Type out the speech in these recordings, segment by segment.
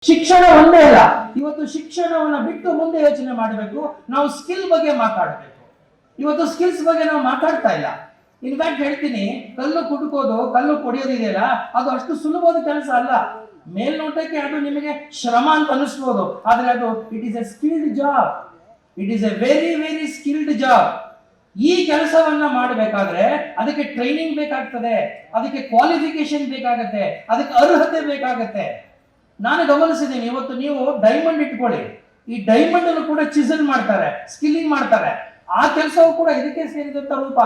ಶಿಕ್ಷಣ ಒಂದೇ ಅಲ್ಲ, ಇವತ್ತು ಶಿಕ್ಷಣವನ್ನ ಬಿಟ್ಟು ಮುಂದೆ ಯೋಚನೆ ಮಾಡಬೇಕು. ನಾವು ಸ್ಕಿಲ್ ಬಗ್ಗೆ ಮಾತಾಡಬೇಕು. ಇವತ್ತು ಸ್ಕಿಲ್ಸ್ ಬಗ್ಗೆ ನಾವು ಮಾತಾಡ್ತಾ ಇಲ್ಲ. ಇನ್ಫ್ಯಾಕ್ಟ್ ಹೇಳ್ತೀನಿ, ಕಲ್ಲು ಕುಟುಕೋದು, ಕಲ್ಲು ಕೊಡಿಯೋದಿದೆಯಲ್ಲ, ಅದು ಅಷ್ಟು ಸುಲಭವಾದ ಕೆಲಸ ಅಲ್ಲ. ಮೇಲ್ನೋಟಕ್ಕೆ ಅದು ನಿಮಗೆ ಶ್ರಮ ಅಂತ ಅನಿಸ್ಬೋದು, ಆದ್ರೆ ಅದು it is A skilled job. It is A very very skilled job. ಈ ಕೆಲಸವನ್ನ ಮಾಡಬೇಕಾದ್ರೆ ಅದಕ್ಕೆ ಟ್ರೈನಿಂಗ್ ಬೇಕಾಗ್ತದೆ, ಅದಕ್ಕೆ ಕ್ವಾಲಿಫಿಕೇಶನ್ ಬೇಕಾಗತ್ತೆ, ಅದಕ್ಕೆ ಅರ್ಹತೆ ಬೇಕಾಗತ್ತೆ. ನಾನು ಗಮನಿಸಿದ್ದೀನಿ, ಇವತ್ತು ನೀವು ಡೈಮಂಡ್ ಇಟ್ಕೊಳ್ಳಿ, ಈ ಡೈಮಂಡ್ ಅನ್ನು ಕೂಡ ಚಿಸಲ್ ಮಾಡ್ತಾರೆ, ಸ್ಕಿಲ್ಲಿಂಗ್ ಮಾಡ್ತಾರೆ. ಆ ಕೆಲಸವೂ ಕೂಡ ಇದಕ್ಕೆ ಸೇರಿದಂತ ರೂಪ.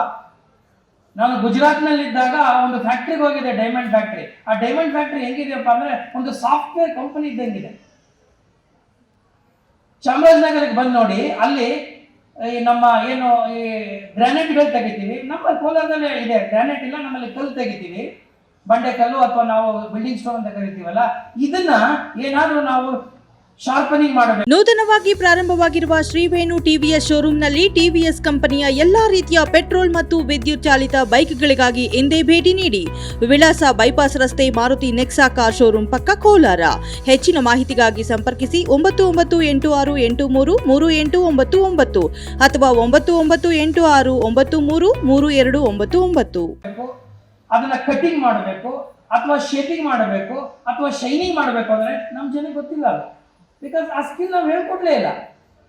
ನಾನು ಗುಜರಾತ್ ನಲ್ಲಿ ಇದ್ದಾಗ ಒಂದು ಫ್ಯಾಕ್ಟ್ರಿಗೆ ಹೋಗಿದೆ, ಡೈಮಂಡ್ ಫ್ಯಾಕ್ಟ್ರಿ. ಆ ಡೈಮಂಡ್ ಫ್ಯಾಕ್ಟ್ರಿ ಹೆಂಗಿದೆಯಪ್ಪ ಅಂದ್ರೆ ಒಂದು ಸಾಫ್ಟ್ವೇರ್ ಕಂಪನಿ ಇದ್ದಂಗಿದೆ. ಚಾಮರಾಜನಗರಕ್ಕೆ ಬಂದು ನೋಡಿ, ಅಲ್ಲಿ ನಮ್ಮ ಏನು ಈ ಗ್ರಾನೈಟ್ಗಳು ತೆಗಿತೀವಿ. ನಮ್ಮ ಕೋಲಾರದಲ್ಲೇ ಇದೆ ಗ್ರಾನೈಟ್, ಇಲ್ಲ ನಮ್ಮಲ್ಲಿ ಕಲ್ಲು ತೆಗಿತೀವಿ, ಬಂಡೆ ಕಲ್ಲು ಅಥವಾ ನಾವು ಬಿಲ್ಡಿಂಗ್ ಸ್ಟೋನ್ ಅಂತ ಕರಿತೀವಲ್ಲ, ಇದನ್ನ ಏನಾದ್ರೂ ನಾವು ಶಾರ್ಪನಿಂಗ್ ಮಾಡಬೇಕು. ನೂತನವಾಗಿ ಪ್ರಾರಂಭವಾಗಿರುವ ಶ್ರೀವೇಣು ಟಿವಿಎಸ್ ಶೋರೂಮ್ನಲ್ಲಿ ಟಿವಿಎಸ್ ಕಂಪನಿಯ ಎಲ್ಲಾ ರೀತಿಯ ಪೆಟ್ರೋಲ್ ಮತ್ತು ವಿದ್ಯುತ್ ಚಾಲಿತ ಬೈಕ್ಗಳಿಗಾಗಿ ಎಂದೇ ಭೇಟಿ ನೀಡಿ. ವಿಳಾಸ ಬೈಪಾಸ್ ರಸ್ತೆ, ಮಾರುತಿ ನೆಕ್ಸಾ ಕಾರ್ ಶೋರೂಮ್ ಪಕ್ಕ, ಕೋಲಾರ. ಹೆಚ್ಚಿನ ಮಾಹಿತಿಗಾಗಿ ಸಂಪರ್ಕಿಸಿ 9986333899 ಅಥವಾ 9986933299. ಅದನ್ನ ಕಟಿಂಗ್ ಮಾಡಬೇಕು ಅಥವಾ ಶೇಪಿಂಗ್ ಮಾಡಬೇಕು ಅಥವಾ ಶೈನಿಂಗ್ ಮಾಡಬೇಕು ಅಂದ್ರೆ ನಮ್ಮ ಜನಕ್ಕೆ ಗೊತ್ತಿಲ್ಲ ಅದು. ಬಿಕಾಸ್ ಆ ಸ್ಕಿಲ್ ನಾವು ಹೇಳ್ಕೊಡ್ಲೇ ಇಲ್ಲ.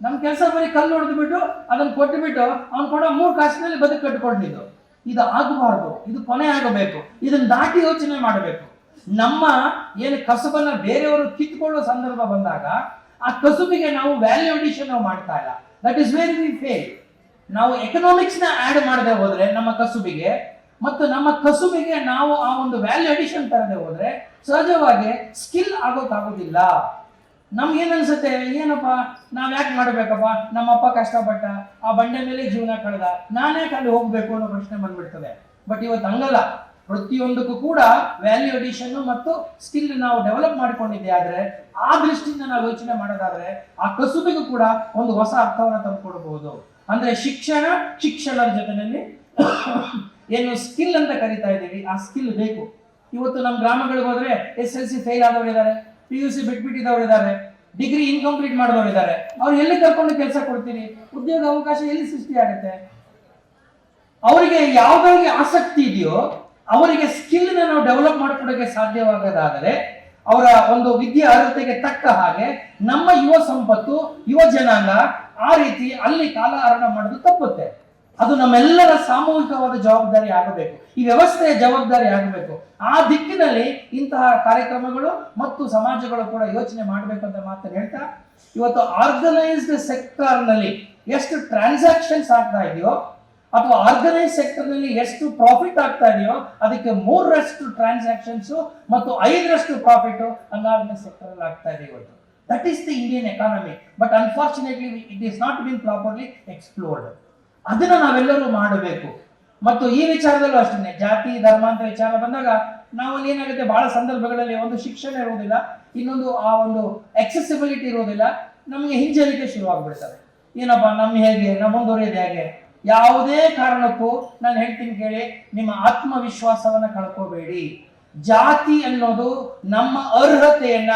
ನಮ್ಮ ಕೆಲಸ ಬರೀ ಕಲ್ಲು ಹೊಡೆದ್ಬಿಟ್ಟು ಅದನ್ನು ಕೊಟ್ಟುಬಿಟ್ಟು ಅವ್ನು ಕೊಡೋ 3 ಕಾಸಿನಲ್ಲಿ ಬದುಕು ಕಟ್ಕೊಂಡಿದ್ದು. ಇದು ಆಗಬಾರ್ದು, ಇದು ಕೊನೆ ಆಗಬೇಕು. ಇದನ್ನ ದಾಟಿ ಯೋಚನೆ ಮಾಡಬೇಕು. ನಮ್ಮ ಏನು ಕಸುಬನ್ನ ಬೇರೆಯವರು ಕಿತ್ಕೊಳ್ಳೋ ಸಂದರ್ಭ ಬಂದಾಗ ಆ ಕಸುಬಿಗೆ ನಾವು ವ್ಯಾಲ್ಯೂ ಅಡಿಷನ್ ನಾವು ಮಾಡ್ತಾ ಇಲ್ಲ. That is where we fail. ನಾವು ಎಕನಾಮಿಕ್ಸ್ ನ ಆಡ್ ಮಾಡದೆ ಹೋದ್ರೆ ನಮ್ಮ ಕಸುಬಿಗೆ ಮತ್ತು ನಮ್ಮ ಕಸುಬಿಗೆ ನಾವು ಆ ಒಂದು ವ್ಯಾಲ್ಯೂ ಅಡಿಷನ್ ತರದೆ ಹೋದ್ರೆ ಸಹಜವಾಗಿ ಸ್ಕಿಲ್ ಆಗೋಕ್ಕಾಗೋದಿಲ್ಲ. ನಮ್ಗೆ ಏನ್ ಅನ್ಸುತ್ತೆ, ಏನಪ್ಪ ನಾವ್ ಯಾಕೆ ಮಾಡ್ಬೇಕಪ್ಪ, ನಮ್ಮಪ್ಪ ಕಷ್ಟಪಟ್ಟ ಆ ಬಂಡೆ ಮೇಲೆ ಜೀವನ ಕಳೆದ, ನಾನೇ ಅಲ್ಲಿ ಹೋಗ್ಬೇಕು ಅನ್ನೋ ಪ್ರಶ್ನೆ ಬಂದ್ಬಿಡ್ತದೆ. ಬಟ್ ಇವತ್ತು ಹಂಗಲ್ಲ. ಪ್ರತಿಯೊಂದಕ್ಕೂ ಕೂಡ ವ್ಯಾಲ್ಯೂ ಅಡಿಷನ್ ಮತ್ತು ಸ್ಕಿಲ್ ನಾವು ಡೆವಲಪ್ ಮಾಡ್ಕೊಂಡಿದ್ದೆ ಆದ್ರೆ, ಆ ದೃಷ್ಟಿಯಿಂದ ನಾವು ಯೋಚನೆ ಮಾಡೋದಾದ್ರೆ ಆ ಕಸುಬಿಗೂ ಕೂಡ ಒಂದು ಹೊಸ ಅರ್ಥವನ್ನ ತಂದುಕೊಡಬಹುದು. ಅಂದ್ರೆ ಶಿಕ್ಷಣದ ಜೊತೆಯಲ್ಲಿ ಏನು ಸ್ಕಿಲ್ ಅಂತ ಕರಿತಾ ಇದ್ದೀವಿ, ಆ ಸ್ಕಿಲ್ ಬೇಕು. ಇವತ್ತು ನಮ್ಮ ಗ್ರಾಮಗಳಿಗೆ ಹೋದ್ರೆ SLC ಫೇಲ್ ಆದವರು ಇದ್ದಾರೆ, PUC ಬಿಟ್ಬಿಟ್ಟಿದ್ದವ್ರು ಇದ್ದಾರೆ, ಡಿಗ್ರಿ ಇನ್ಕಂಪ್ಲೀಟ್ ಮಾಡಿದವರು ಇದ್ದಾರೆ. ಅವ್ರು ಎಲ್ಲಿ ಕರ್ಕೊಂಡು ಕೆಲಸ ಕೊಡ್ತೀರಿ? ಉದ್ಯೋಗ ಅವಕಾಶ ಎಲ್ಲಿ ಸೃಷ್ಟಿ ಆಗುತ್ತೆ? ಅವರಿಗೆ ಯಾವ್ದಾಗಿ ಆಸಕ್ತಿ ಇದೆಯೋ ಅವರಿಗೆ ಸ್ಕಿಲ್ ನಾವು ಡೆವಲಪ್ ಮಾಡ್ಕೊಡೋಕೆ ಸಾಧ್ಯವಾಗದಾದರೆ, ಅವರ ಒಂದು ವಿದ್ಯೆ ಅರ್ಹತೆಗೆ ತಕ್ಕ ಹಾಗೆ ನಮ್ಮ ಯುವ ಸಂಪತ್ತು, ಯುವ ಜನಾಂಗ ಆ ರೀತಿ ಅಲ್ಲಿ ಕಾಲಹರಣ ಮಾಡೋದು ತಪ್ಪುತ್ತೆ. ಅದು ನಮ್ಮೆಲ್ಲರ ಸಾಮೂಹಿಕವಾದ ಜವಾಬ್ದಾರಿ ಆಗಬೇಕು, ಈ ವ್ಯವಸ್ಥೆಯ ಜವಾಬ್ದಾರಿ ಆಗಬೇಕು. ಆ ದಿಕ್ಕಿನಲ್ಲಿ ಇಂತಹ ಕಾರ್ಯಕ್ರಮಗಳು ಮತ್ತು ಸಮಾಜಗಳು ಕೂಡ ಯೋಚನೆ ಮಾಡಬೇಕು ಅಂತ ಮಾತನ್ನು ಹೇಳ್ತಾ, ಇವತ್ತು ಆರ್ಗನೈಸ್ಡ್ ಸೆಕ್ಟರ್ ನಲ್ಲಿ ಎಷ್ಟು ಟ್ರಾನ್ಸಾಕ್ಷನ್ಸ್ ಆಗ್ತಾ ಇದೆಯೋ ಅಥವಾ ಆರ್ಗನೈಸ್ ಸೆಕ್ಟರ್ ನಲ್ಲಿ ಎಷ್ಟು ಪ್ರಾಫಿಟ್ ಆಗ್ತಾ ಇದೆಯೋ ಅದಕ್ಕೆ 3ರಷ್ಟು ಟ್ರಾನ್ಸಾಕ್ಷನ್ಸ್ ಮತ್ತು 5ರಷ್ಟು ಪ್ರಾಫಿಟ್ ಅನ್ಆರ್ಗನೈಸ್ ಸೆಕ್ಟರ್ ಅಲ್ಲಿ ಆಗ್ತಾ ಇದೆ ಇವತ್ತು. That is the Indian economy. But unfortunately it is not been properly explored. ಅದನ್ನ ನಾವೆಲ್ಲರೂ ಮಾಡಬೇಕು. ಮತ್ತು ಈ ವಿಚಾರದಲ್ಲೂ ಅಷ್ಟೇ, ಜಾತಿ ಧರ್ಮ ಅಂತ ವಿಚಾರ ಬಂದಾಗ ನಾವಲ್ಲಿ ಏನಾಗುತ್ತೆ, ಬಹಳ ಸಂದರ್ಭಗಳಲ್ಲಿ ಒಂದು ಶಿಕ್ಷಣ ಇರುವುದಿಲ್ಲ, ಇನ್ನೊಂದು ಆ ಒಂದು ಎಕ್ಸೆಸಿಬಿಲಿಟಿ ಇರುವುದಿಲ್ಲ, ನಮಗೆ ಹಿಂಜರಿಕೆ ಶುರುವಾಗ್ಬಿಡ್ತದೆ. ಏನಪ್ಪಾ ನಮ್ಮ ಮುಂದುವರಿಯೋದು ಹೇಗೆ? ಯಾವುದೇ ಕಾರಣಕ್ಕೂ ನಾನು ಹೇಳ್ತೀನಿ ಕೇಳಿ, ನಿಮ್ಮ ಆತ್ಮವಿಶ್ವಾಸವನ್ನ ಕಳ್ಕೋಬೇಡಿ. ಜಾತಿ ಅನ್ನೋದು ನಮ್ಮ ಅರ್ಹತೆಯನ್ನ,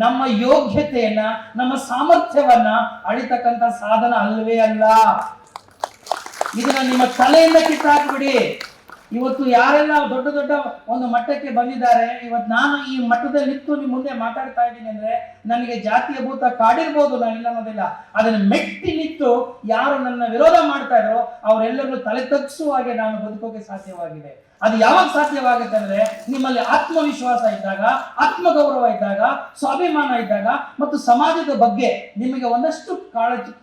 ನಮ್ಮ ಯೋಗ್ಯತೆಯನ್ನ, ನಮ್ಮ ಸಾಮರ್ಥ್ಯವನ್ನ ಅಳಿತಕ್ಕಂಥ ಸಾಧನ ಅಲ್ಲವೇ ಅಲ್ಲ. ಇದನ್ನ ನಿಮ್ಮ ತಲೆಯಿಂದ ಕಿತ್ತಾಕ್ಬಿಡಿ. ಇವತ್ತು ಯಾರೆಲ್ಲ ದೊಡ್ಡ ದೊಡ್ಡ ಒಂದು ಮಟ್ಟಕ್ಕೆ ಬಂದಿದ್ದಾರೆ, ಇವತ್ತು ನಾನು ಈ ಮಟ್ಟದಲ್ಲಿ ನಿಂತು ನಿಮ್ಮ ಮುಂದೆ ಮಾತಾಡ್ತಾ ಇದ್ದೀನಿ ಅಂದ್ರೆ ನನಗೆ ಜಾತಿಯ ಭೂತ ಕಾಡಿರ್ಬೋದು, ನಾನು ಇಲ್ಲ ಅನ್ನೋದಿಲ್ಲ. ಅದನ್ನು ಮೆಟ್ಟಿ ನಿಂತು ಯಾರು ನನ್ನ ವಿರೋಧ ಮಾಡ್ತಾ ಇದ್ರು ಅವರೆಲ್ಲರೂ ತಲೆ ತಗ್ಗಿಸುವ ಹಾಗೆ ನಾನು ಬದುಕೋಕೆ ಸಾಧ್ಯವಾಗಿದೆ. ಅದು ಯಾವಾಗ ಸಾಧ್ಯವಾಗುತ್ತೆ ಅಂದ್ರೆ ನಿಮ್ಮಲ್ಲಿ ಆತ್ಮವಿಶ್ವಾಸ ಇದ್ದಾಗ, ಆತ್ಮಗೌರವ ಇದ್ದಾಗ, ಸ್ವಾಭಿಮಾನ ಇದ್ದಾಗ ಮತ್ತು ಸಮಾಜದ ಬಗ್ಗೆ ನಿಮಗೆ ಒಂದಷ್ಟು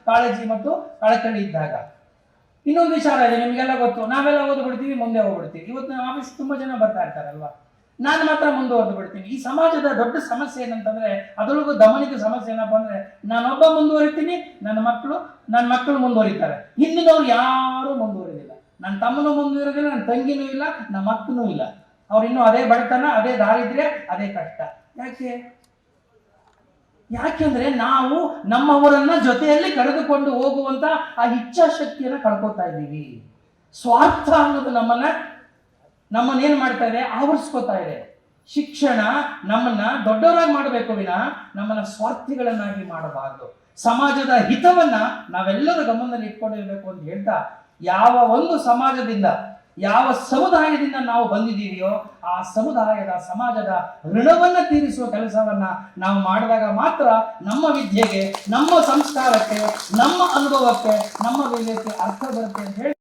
ಕಾಳಜಿ ಮತ್ತು ಕಳಕಳಿ ಇದ್ದಾಗ. ಇನ್ನೊಂದು ವಿಚಾರ ಇದೆ, ನಿಮಗೆಲ್ಲ ಗೊತ್ತು, ನಾವೆಲ್ಲ ಓದ್ಬಿಡ್ತೀವಿ, ಮುಂದೆ ಹೋಗ್ಬಿಡ್ತೀವಿ. ಇವತ್ತು ನಮ್ಮ ಆಫೀಸ್ ತುಂಬಾ ಜನ ಬರ್ತಾ ಇರ್ತಾರಲ್ವಾ, ನಾನು ಮಾತ್ರ ಮುಂದುವರೆದು ಬಿಡ್ತೀನಿ. ಈ ಸಮಾಜದ ದೊಡ್ಡ ಸಮಸ್ಯೆ ಏನಂತಂದ್ರೆ, ಅದರೊಳಗೂ ದಮನಿತ ಸಮಸ್ಯೆ ಏನಪ್ಪಾ ಅಂದ್ರೆ, ನಾನೊಬ್ಬ ಮುಂದುವರಿತೀನಿ, ನನ್ನ ಮಕ್ಕಳು ಮುಂದುವರಿತಾರೆ, ಹಿಂದಿನವ್ರು ಯಾರು ಮುಂದುವರಿದಿಲ್ಲ. ನನ್ನ ತಮ್ಮನೂ ಮುಂದುವರಿದಿಲ್ಲ, ನನ್ನ ತಂಗಿನೂ ಇಲ್ಲ, ನಮ್ಮ ಮಕ್ಕನೂ ಇಲ್ಲ. ಅವ್ರು ಇನ್ನೂ ಅದೇ ಬಡತನ, ಅದೇ ದಾರಿದ್ರ್ಯ, ಅದೇ ಕಷ್ಟ. ಯಾಕೆಂದ್ರೆ ನಾವು ನಮ್ಮವರನ್ನ ಜೊತೆಯಲ್ಲಿ ಕರೆದುಕೊಂಡು ಹೋಗುವಂತ ಆ ಇಚ್ಛಾಶಕ್ತಿಯನ್ನ ಕಳ್ಕೊತಾ ಇದ್ದೀವಿ. ಸ್ವಾರ್ಥ ಅನ್ನೋದು ನಮ್ಮನ್ನೇನ್ ಮಾಡ್ತಾ ಇದೆ, ಆವರಿಸ್ಕೊತಾ ಇದೆ. ಶಿಕ್ಷಣ ನಮ್ಮನ್ನ ದೊಡ್ಡವರಾಗಿ ಮಾಡಬೇಕು ವಿನ ನಮ್ಮನ್ನ ಸ್ವಾರ್ಥಿಗಳನ್ನಾಗಿ ಮಾಡಬಾರದು. ಸಮಾಜದ ಹಿತವನ್ನ ನಾವೆಲ್ಲರೂ ಗಮನದಲ್ಲಿ ಇಟ್ಕೊಂಡಿರ್ಬೇಕು ಅಂತ ಹೇಳ್ತಾ, ಯಾವ ಒಂದು ಸಮಾಜದಿಂದ, ಯಾವ ಸಮುದಾಯದಿಂದ ನಾವು ಬಂದಿದ್ದೀವಿಯೋ ಆ ಸಮುದಾಯದ, ಸಮಾಜದ ಋಣವನ್ನ ತೀರಿಸುವ ಕೆಲಸವನ್ನ ನಾವು ಮಾಡಿದಾಗ ಮಾತ್ರ ನಮ್ಮ ವಿದ್ಯೆಗೆ, ನಮ್ಮ ಸಂಸ್ಕಾರಕ್ಕೆ, ನಮ್ಮ ಅನುಭವಕ್ಕೆ, ನಮ್ಮ ವಿದ್ಯೆಗೆ ಅರ್ಥ ಬರುತ್ತೆ ಅಂತ ಹೇಳಿ